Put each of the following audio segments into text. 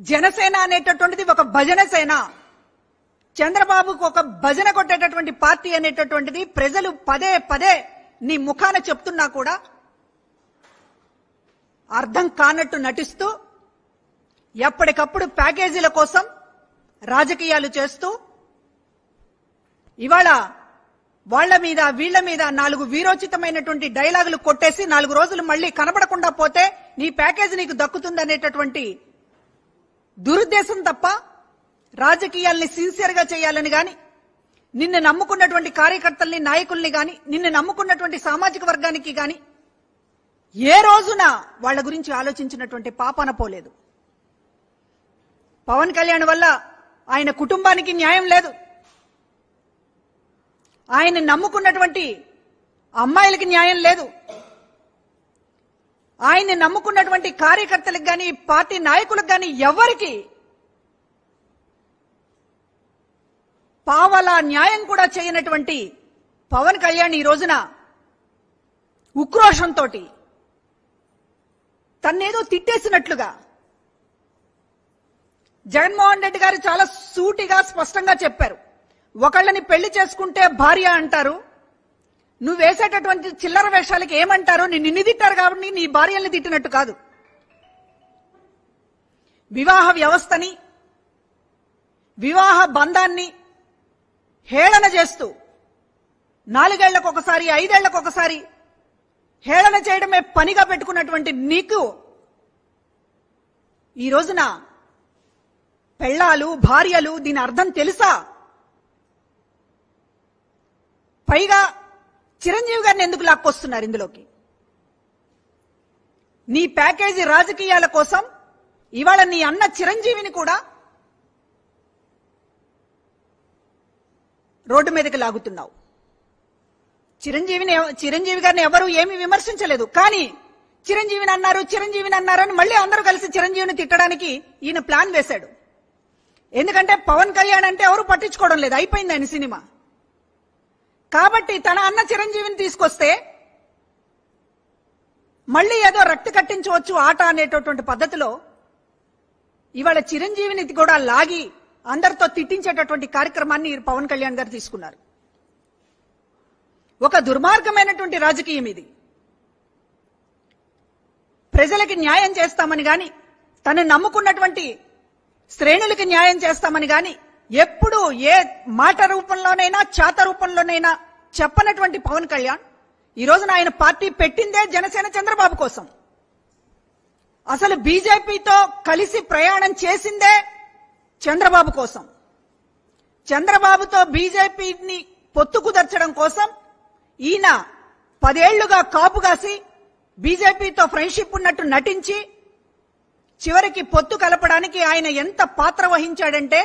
జనసేన అనేటటువంటిది ఒక భజన సేన. చంద్రబాబుకు ఒక భజన కొట్టేటటువంటి పార్టీ అనేటటువంటిది ప్రజలు పదే పదే నీ ముఖాన చెప్తున్నా కూడా అర్థం కానట్టు నటిస్తూ ఎప్పటికప్పుడు ప్యాకేజీల కోసం రాజకీయాలు చేస్తూ ఇవాళ వాళ్ల మీద వీళ్ల మీద 4 వీరోచితమైనటువంటి డైలాగులు కొట్టేసి 4 రోజులు మళ్లీ కనబడకుండా పోతే నీ ప్యాకేజీ నీకు దక్కుతుందనేటటువంటి దురుద్దేశం తప్ప రాజకీయాల్ని సిన్సియర్ గా చేయాలని గాని, నిన్ను నమ్ముకున్నటువంటి కార్యకర్తల్ని నాయకుల్ని గాని, నిన్ను నమ్ముకున్నటువంటి సామాజిక వర్గానికి గాని ఏ రోజున వాళ్ల గురించి ఆలోచించినటువంటి పాపన పోలేదు. పవన్ కళ్యాణ్ వల్ల ఆయన కుటుంబానికి న్యాయం లేదు, ఆయన నమ్ముకున్నటువంటి అమ్మాయిలకి న్యాయం లేదు, ఆయన్ని నమ్ముకున్నటువంటి కార్యకర్తలకు గాని పార్టీ నాయకులకు గాని ఎవరికి పావలా న్యాయం కూడా చేయనటువంటి పవన్ కళ్యాణ్ ఈ రోజున ఉక్రోషంతో తన్నేదో తిట్టేసినట్లుగా జగన్మోహన్ రెడ్డి గారు చాలా సూటిగా స్పష్టంగా చెప్పారు. ఒకళ్ళని పెళ్లి చేసుకుంటే భార్య అంటారు, నువ్వు వేసేటటువంటి చిల్లర వేషాలకి ఏమంటారు, నిన్ను తిట్టారు కాబట్టి నీ భార్యల్ని తిట్టినట్టు కాదు. వివాహ వ్యవస్థని, వివాహ బంధాన్ని హేళన చేస్తూ 4 ఏళ్లకొకసారి 5 ఏళ్లకొకసారి హేళన చేయడమే పనిగా పెట్టుకున్నటువంటి నీకు ఈ రోజున పెళ్లాలు భార్యలు దీని అర్థం తెలుసా? పైగా చిరంజీవి గారిని ఎందుకు లాక్కొస్తున్నారు ఇందులోకి? నీ ప్యాకేజీ రాజకీయాల కోసం ఇవాళ నీ అన్న చిరంజీవిని కూడా రోడ్డు మీదకి లాగుతున్నావు. చిరంజీవి గారిని ఎవరు ఏమీ విమర్శించలేదు, కానీ చిరంజీవిని అన్నారు అని మళ్ళీ అందరూ కలిసి చిరంజీవిని తిట్టడానికి ఈయన ప్లాన్ వేశాడు. ఎందుకంటే పవన్ కళ్యాణ్ అంటే ఎవరు పట్టించుకోవడం లేదు, అయిపోయింది ఆయన సినిమా. కాబట్టి తన అన్న చిరంజీవిని తీసుకొస్తే మళ్ళీ ఏదో రక్తి కట్టించవచ్చు ఆట అనేటటువంటి పద్ధతిలో ఇవాళ చిరంజీవిని కూడా లాగి అందరితో తిట్టించేటటువంటి కార్యక్రమాన్ని పవన్ కళ్యాణ్ గారు తీసుకున్నారు. ఒక దుర్మార్గమైనటువంటి రాజకీయం ఇది. ప్రజలకి న్యాయం చేస్తామని గాని, తను నమ్ముకున్నటువంటి శ్రేణులకి న్యాయం చేస్తామని గాని ఎప్పుడు ఏ మాట రూపంలోనైనా చేత రూపంలోనైనా చెప్పనటువంటి పవన్ కళ్యాణ్ ఈ రోజున ఆయన పార్టీ పెట్టిందే జనసేన చంద్రబాబు కోసం. అసలు బీజేపీతో కలిసి ప్రయాణం చేసిందే చంద్రబాబు కోసం. చంద్రబాబుతో బీజేపీని పొత్తు కుదర్చడం కోసం ఈయన 10 ఏళ్లుగా కాపుగాసి బీజేపీతో ఫ్రెండ్షిప్ ఉన్నట్టు నటించి చివరికి పొత్తు కలపడానికి ఆయన ఎంత పాత్ర వహించాడంటే,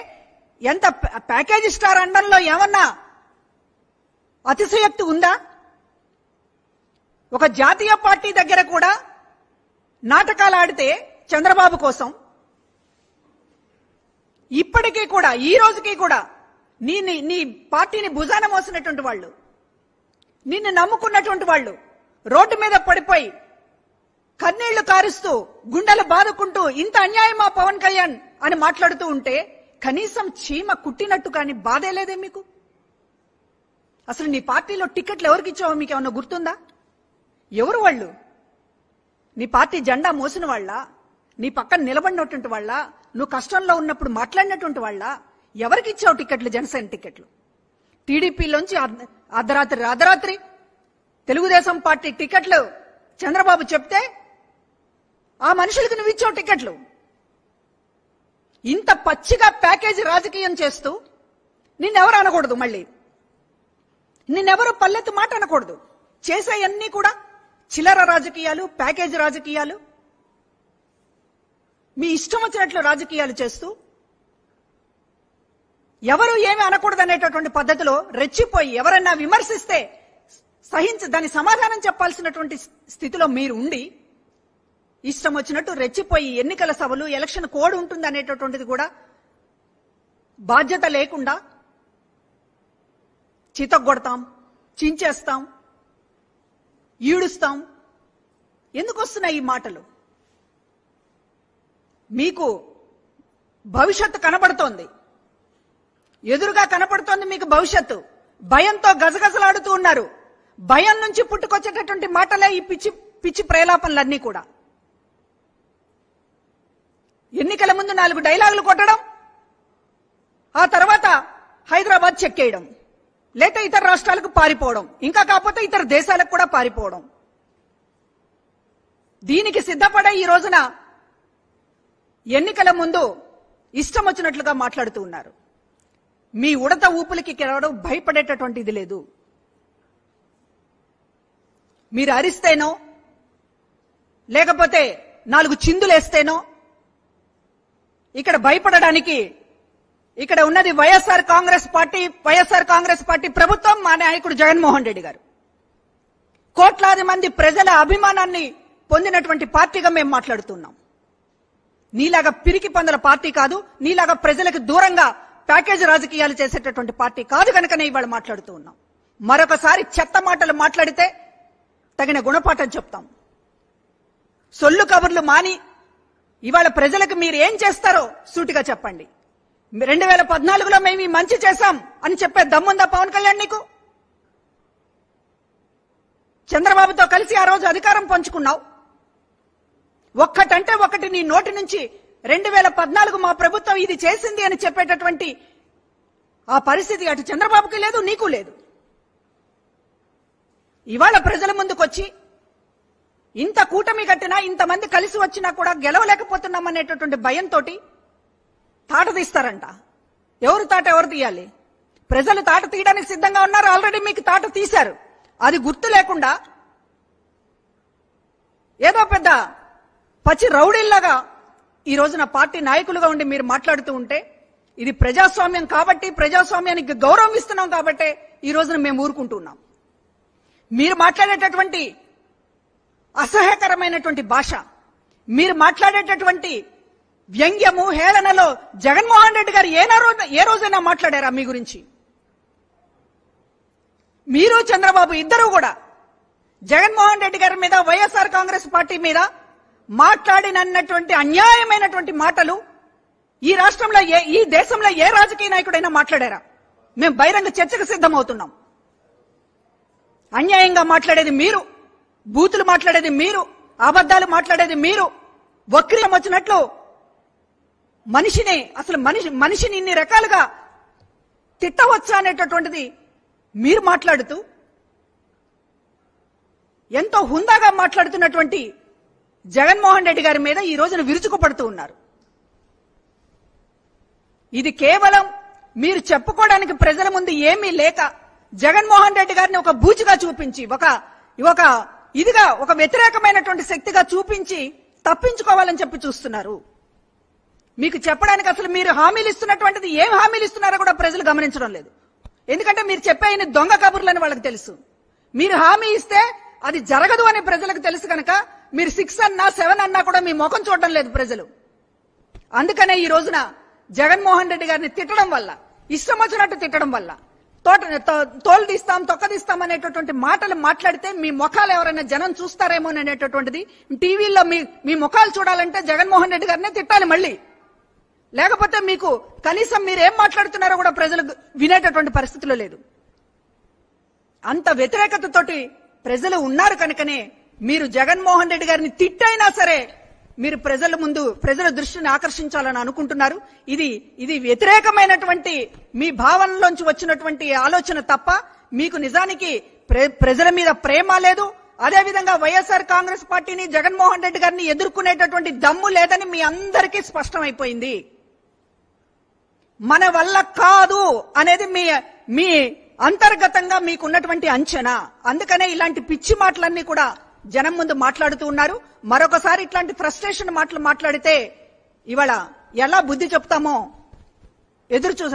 ఎంత ప్యాకేజీ స్టార్ అండంలో ఏమన్నా అతిశయోక్తి ఉందా? ఒక జాతీయ పార్టీ దగ్గర కూడా నాటకాలు ఆడితే చంద్రబాబు కోసం ఇప్పటికీ కూడా ఈ రోజుకి కూడా నీ పార్టీని భుజాన మోసినటువంటి వాళ్ళు, నిన్ను నమ్ముకున్నటువంటి వాళ్ళు రోడ్డు మీద పడిపోయి కన్నీళ్లు కారుస్తూ గుండెలు బాదుకుంటూ ఇంత అన్యాయమా పవన్ కళ్యాణ్ అని మాట్లాడుతూ ఉంటే కనీసం చీమ కుట్టినట్టు కానీ బాధే లేదే మీకు? అసలు నీ పార్టీలో టికెట్లు ఎవరికి ఇచ్చావో మీకు ఏమన్నా గుర్తుందా? ఎవరు వాళ్ళు? నీ పార్టీ జెండా మోసిన వాళ్ళ, నీ పక్కన నిలబడినటువంటి వాళ్ళ, నువ్వు కష్టంలో ఉన్నప్పుడు మాట్లాడినటువంటి వాళ్ళ? ఎవరికి ఇచ్చావు టికెట్లు? జనసేన టికెట్లు. టీడీపీలోంచి అర్ధరాత్రి తెలుగుదేశం పార్టీ టికెట్లు చంద్రబాబు చెప్తే ఆ మనుషులకు నువ్వు ఇచ్చావు టికెట్లు. ఇంత పచ్చిగా ప్యాకేజీ రాజకీయం చేస్తూ నిన్నెవరు అనకూడదు, మళ్ళీ నిన్నెవరు పల్లెత్తు మాట అనకూడదు. చేసేయన్నీ కూడా చిల్లర రాజకీయాలు, ప్యాకేజీ రాజకీయాలు, మీ ఇష్టం వచ్చినట్లు రాజకీయాలు చేస్తూ ఎవరు ఏమి అనకూడదు అనేటటువంటి పద్ధతిలో రెచ్చిపోయి ఎవరన్నా విమర్శిస్తే దాని సమాధానం చెప్పాల్సినటువంటి స్థితిలో మీరు ఉండి ఇష్టం వచ్చినట్టు రెచ్చిపోయి ఎన్నికల సభలు, ఎలక్షన్ కోడ్ ఉంటుంది అనేటటువంటిది కూడా బాధ్యత లేకుండా చితగొడతాం, చించేస్తాం, ఈడుస్తాం. ఎందుకు వస్తున్నాయి ఈ మాటలు? మీకు భవిష్యత్తు కనబడుతోంది, ఎదురుగా కనపడుతోంది మీకు భవిష్యత్తు. భయంతో గజగజలాడుతూ ఉన్నారు. భయం నుంచి పుట్టుకొచ్చేటటువంటి మాటలే ఈ పిచ్చి పిచ్చి ప్రేలాపనలన్నీ కూడా. ఎన్నికల ముందు 4 డైలాగులు కొట్టడం, ఆ తర్వాత హైదరాబాద్ చెక్కేయడం, లేదా ఇతర రాష్ట్రాలకు పారిపోవడం, ఇంకా కాకపోతే ఇతర దేశాలకు కూడా పారిపోవడం. దీనికి సిద్ధపడే ఈ రోజున ఎన్నికల ముందు ఇష్టం వచ్చినట్లుగా మాట్లాడుతూ ఉన్నారు. మీ ఉడత ఊపులకి కెరవడం భయపడేటటువంటి ఇది లేదు. మీరు అరిస్తేనో లేకపోతే 4 చిందులేస్తేనో ఇక్కడ భయపడడానికి ఇక్కడ ఉన్నది వైఎస్ఆర్ కాంగ్రెస్ పార్టీ ప్రభుత్వం, మా నాయకుడు జగన్మోహన్ రెడ్డి గారు. కోట్లాది మంది ప్రజల అభిమానాన్ని పొందినటువంటి పార్టీగా మేము మాట్లాడుతున్నాం. నీలాగా పిరికి పందల పార్టీ కాదు, నీలాగా ప్రజలకు దూరంగా ప్యాకేజ్ రాజకీయాలు చేసేటటువంటి పార్టీ కాదు కనుకనే ఇవాళ మాట్లాడుతూ ఉన్నాం. మరొకసారి చెత్త మాటలు మాట్లాడితే తగిన గుణపాఠం చెప్తాం. సొల్లు కబుర్లు మాని ఇవాళ ప్రజలకు మీరు ఏం చేస్తారో సూటిగా చెప్పండి. 2014లో మేము ఈ మంచి చేశాం అని చెప్పే దమ్ముందా పవన్ కళ్యాణ్ నీకు? చంద్రబాబుతో కలిసి ఆ రోజు అధికారం పంచుకున్నావు. ఒక్కటంటే ఒకటి నీ నోటి నుంచి 2014 మా ప్రభుత్వం ఇది చేసింది అని చెప్పేటటువంటి ఆ పరిస్థితి అటు చంద్రబాబుకి లేదు, నీకు లేదు. ఇవాళ ప్రజల ముందుకొచ్చి ఇంత కూటమి కట్టినా, ఇంతమంది కలిసి వచ్చినా కూడా గెలవలేకపోతున్నాం అనేటటువంటి భయంతో తాట తీస్తారంట. ఎవరు తాట ఎవరు తీయాలి? ప్రజలు తాట తీయడానికి సిద్ధంగా ఉన్నారు. ఆల్రెడీ మీకు తాట తీశారు. అది గుర్తు లేకుండా ఏదో పెద్ద పచ్చి రౌడీల్లాగా ఈ రోజున పార్టీ నాయకులుగా ఉండి మీరు మాట్లాడుతూ ఉంటే, ఇది ప్రజాస్వామ్యం కాబట్టి, ప్రజాస్వామ్యానికి గౌరవం ఇస్తున్నాం కాబట్టి ఈ రోజున మేము ఊరుకుంటున్నాం. మీరు మాట్లాడేటటువంటి అసహ్యకరమైనటువంటి భాష, మీరు మాట్లాడేటటువంటి వ్యంగ్యము, హేళనలో జగన్మోహన్ రెడ్డి గారు ఏ రోజైనా మాట్లాడారా మీ గురించి? మీరు చంద్రబాబు ఇద్దరు కూడా జగన్మోహన్ రెడ్డి గారి మీద, వైఎస్ఆర్ కాంగ్రెస్ పార్టీ మీద మాట్లాడినటువంటి అన్యాయమైనటువంటి మాటలు ఈ రాష్ట్రంలో ఈ దేశంలో ఏ రాజకీయ నాయకుడైనా మాట్లాడారా? మేము బహిరంగ చర్చకు సిద్ధమవుతున్నాం. అన్యాయంగా మాట్లాడేది మీరు, బూతులు మాట్లాడేది మీరు, అబద్ధాలు మాట్లాడేది మీరు, వక్రీయం వచ్చినట్లు మనిషిని ఇన్ని రకాలుగా తిట్టవచ్చా అనేటటువంటిది మీరు మాట్లాడుతూ ఎంతో హుందాగా మాట్లాడుతున్నటువంటి జగన్మోహన్ రెడ్డి గారి మీద ఈ రోజున విరుచుకుపడుతూ ఉన్నారు. ఇది కేవలం మీరు చెప్పుకోవడానికి ప్రజల ముందు ఏమీ లేక జగన్మోహన్ రెడ్డి గారిని ఒక బూచిగా చూపించి, ఒక వ్యతిరేకమైనటువంటి శక్తిగా చూపించి తప్పించుకోవాలని చెప్పి చూస్తున్నారు. మీకు చెప్పడానికి అసలు మీరు హామీలు ఇస్తున్నటువంటిది ఏం హామీలు ఇస్తున్నారో కూడా ప్రజలు గమనించడం లేదు. ఎందుకంటే మీరు చెప్పే దొంగ కబుర్లని వాళ్ళకి తెలుసు. మీరు హామీ ఇస్తే అది జరగదు అని ప్రజలకు తెలుసు కనుక మీరు 6 అన్నా 7 అన్నా కూడా మీ ముఖం చూడడం లేదు ప్రజలు. అందుకనే ఈ రోజున జగన్మోహన్ రెడ్డి గారిని తిట్టడం వల్ల, ఇష్టం వచ్చినట్టు తిట్టడం వల్ల, తోలు తీస్తాం, తొక్క తీస్తాం అనేటటువంటి మాటలు మాట్లాడితే మీ ముఖాలు ఎవరైనా జనం చూస్తారేమో అనేటటువంటిది. టీవీల్లో మీ ముఖాలు చూడాలంటే జగన్మోహన్ రెడ్డి గారినే తిట్టాలి మళ్ళీ. లేకపోతే మీకు కనీసం మీరు ఏం మాట్లాడుతున్నారో కూడా ప్రజలు వినేటటువంటి పరిస్థితులు లేదు. అంత వ్యతిరేకతతోటి ప్రజలు ఉన్నారు కనుకనే మీరు జగన్మోహన్ రెడ్డి గారిని తిట్టైనా సరే మీరు ప్రజల దృష్టిని ఆకర్షించాలని అనుకుంటున్నారు. ఇది వ్యతిరేకమైనటువంటి మీ భావనలోంచి వచ్చినటువంటి ఆలోచన తప్ప మీకు నిజానికి ప్రజల మీద ప్రేమ లేదు. అదేవిధంగా వైఎస్ఆర్ కాంగ్రెస్ పార్టీని, జగన్మోహన్ రెడ్డి గారిని ఎదుర్కొనేటటువంటి దమ్ము లేదని మీ అందరికీ స్పష్టమైపోయింది. మన వల్ల కాదు అనేది మీ అంతర్గతంగా మీకున్నటువంటి అంచనా. అందుకనే ఇలాంటి పిచ్చి మాటలన్నీ కూడా జనం ముందు మాట్లాడుతూ ఉన్నారు. మరొకసారి ఇట్లాంటి ఫ్రస్ట్రేషన్ మాటలు మాట్లాడితే ఇవాళ ఎలా బుద్ధి చెప్తామో ఎదురు చూసాం.